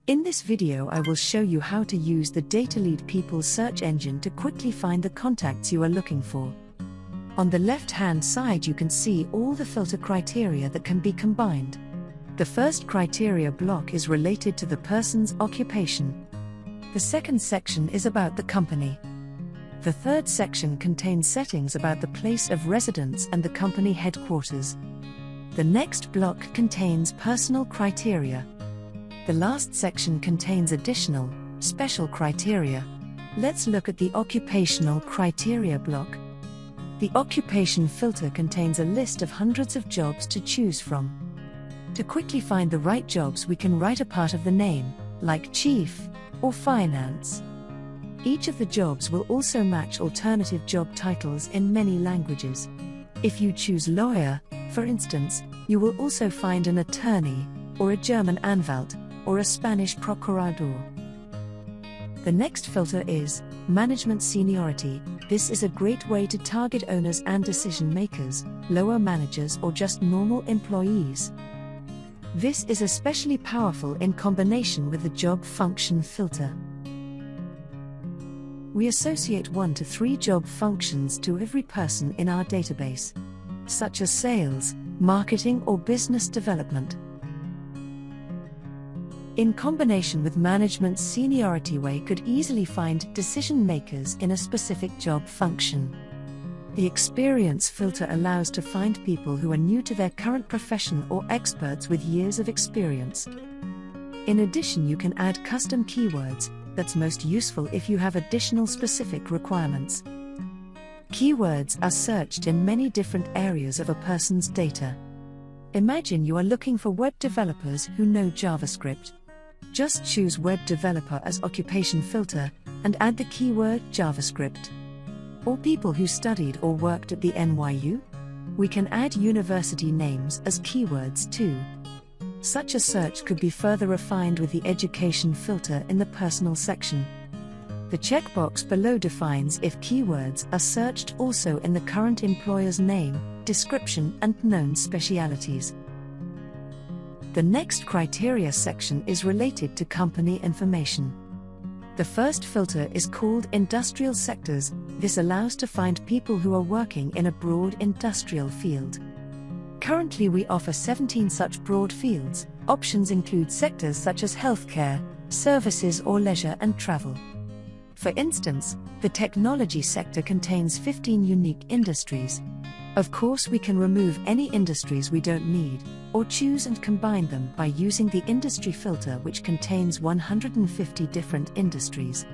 In this video I will show you how to use the Datalead People search engine to quickly find the contacts you are looking for. On the left-hand side you can see all the filter criteria that can be combined. The first criteria block is related to the person's occupation. The second section is about the company. The third section contains settings about the place of residence and the company headquarters. The next block contains personal criteria. The last section contains additional, special criteria. Let's look at the occupational criteria block. The occupation filter contains a list of hundreds of jobs to choose from. To quickly find the right jobs, we can write a part of the name, like chief or finance. Each of the jobs will also match alternative job titles in many languages. If you choose lawyer, for instance, you will also find an attorney, or a German Anwalt, or a Spanish procurador. The next filter is management seniority. This is a great way to target owners and decision makers, lower managers or just normal employees. This is especially powerful in combination with the job function filter. We associate 1 to 3 job functions to every person in our database, such as sales, marketing or business development. In combination with management seniority, we could easily find decision makers in a specific job function. The experience filter allows to find people who are new to their current profession or experts with years of experience. In addition, you can add custom keywords. That's most useful if you have additional specific requirements. Keywords are searched in many different areas of a person's data. Imagine you are looking for web developers who know JavaScript. Just choose Web Developer as occupation filter, and add the keyword JavaScript. Or people who studied or worked at the NYU? We can add university names as keywords too. Such a search could be further refined with the education filter in the personal section. The checkbox below defines if keywords are searched also in the current employer's name, description and known specialities. The next criteria section is related to company information. The first filter is called industrial sectors. This allows to find people who are working in a broad industrial field. Currently we offer 17 such broad fields. Options include sectors such as healthcare, services or leisure and travel. For instance, the technology sector contains 15 unique industries. Of course, we can remove any industries we don't need, or choose and combine them by using the industry filter, which contains 150 different industries.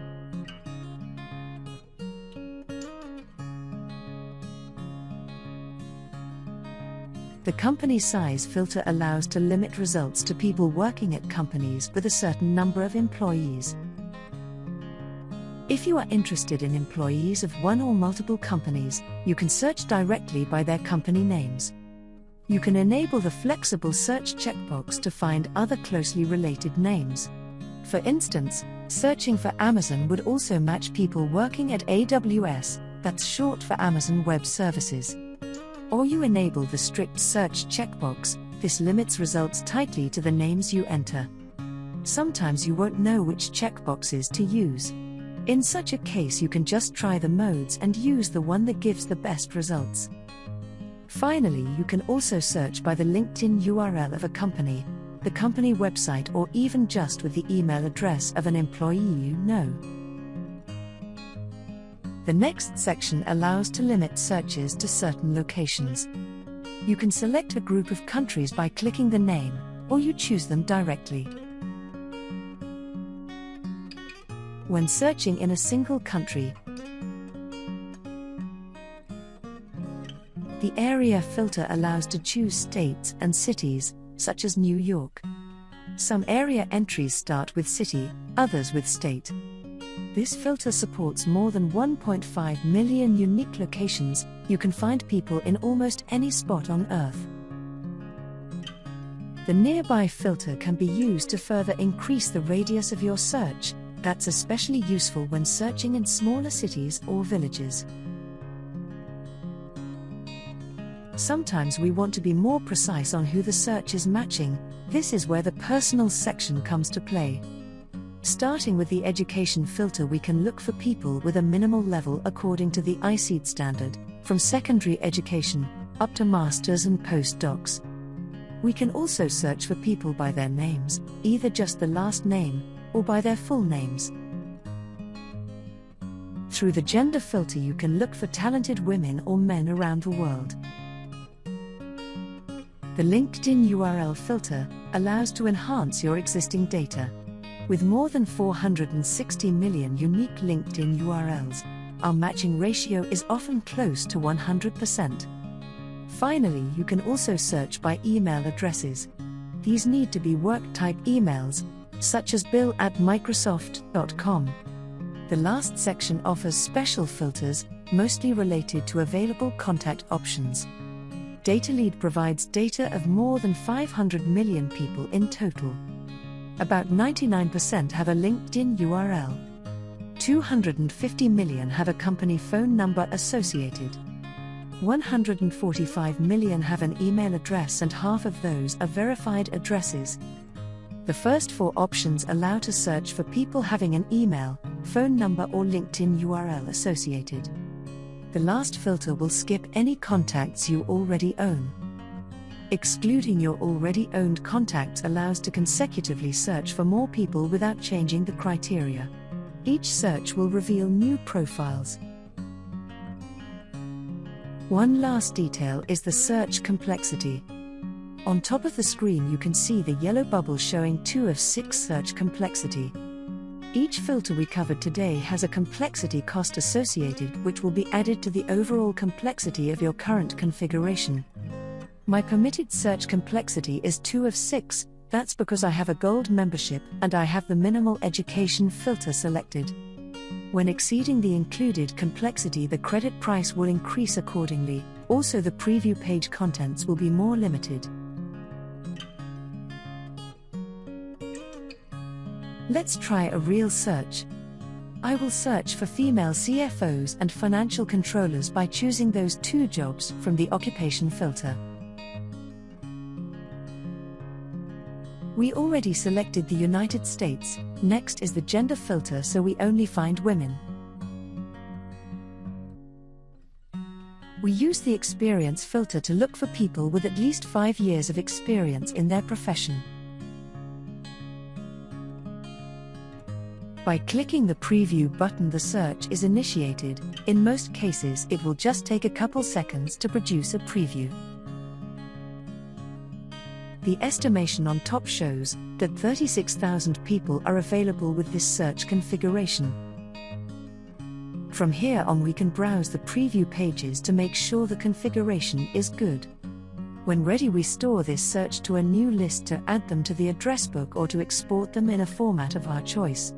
The company size filter allows to limit results to people working at companies with a certain number of employees. If you are interested in employees of one or multiple companies, you can search directly by their company names. You can enable the flexible search checkbox to find other closely related names. For instance, searching for Amazon would also match people working at AWS, that's short for Amazon Web Services. Or you enable the strict search checkbox. This limits results tightly to the names you enter. Sometimes you won't know which checkboxes to use. In such a case, you can just try the modes and use the one that gives the best results. Finally, you can also search by the LinkedIn URL of a company, the company website, or even just with the email address of an employee you know. The next section allows to limit searches to certain locations. You can select a group of countries by clicking the name, or you choose them directly. When searching in a single country, the area filter allows to choose states and cities, such as New York. Some area entries start with city, others with state. This filter supports more than 1.5 million unique locations. You can find people in almost any spot on Earth. The nearby filter can be used to further increase the radius of your search. That's especially useful when searching in smaller cities or villages. Sometimes we want to be more precise on who the search is matching. This is where the personal section comes to play. Starting with the education filter, we can look for people with a minimal level according to the ICEED standard, from secondary education up to masters and postdocs. We can also search for people by their names, either just the last name, or by their full names. Through the gender filter, you can look for talented women or men around the world. The LinkedIn URL filter allows to enhance your existing data. With more than 460 million unique LinkedIn URLs, our matching ratio is often close to 100%. Finally, you can also search by email addresses. These need to be work-type emails, such as bill@microsoft.com. The last section offers special filters, mostly related to available contact options. Datalead provides data of more than 500 million people in total. About 99% have a LinkedIn URL. 250 million have a company phone number associated. 145 million have an email address, and half of those are verified addresses. The first four options allow to search for people having an email, phone number or LinkedIn URL associated. The last filter will skip any contacts you already own. Excluding your already owned contacts allows to consecutively search for more people without changing the criteria. Each search will reveal new profiles. One last detail is the search complexity. On top of the screen you can see the yellow bubble showing 2 of 6 search complexity. Each filter we covered today has a complexity cost associated, which will be added to the overall complexity of your current configuration. My permitted search complexity is 2 of 6, that's because I have a gold membership and I have the minimal education filter selected. When exceeding the included complexity, the credit price will increase accordingly, also the preview page contents will be more limited. Let's try a real search. I will search for female CFOs and financial controllers by choosing those 2 jobs from the occupation filter. We already selected the United States. Next is the gender filter, so we only find women. We use the experience filter to look for people with at least 5 years of experience in their profession. By clicking the preview button, the search is initiated. In most cases, it will just take a couple seconds to produce a preview. The estimation on top shows that 36,000 people are available with this search configuration. From here on, we can browse the preview pages to make sure the configuration is good. When ready, we store this search to a new list to add them to the address book or to export them in a format of our choice.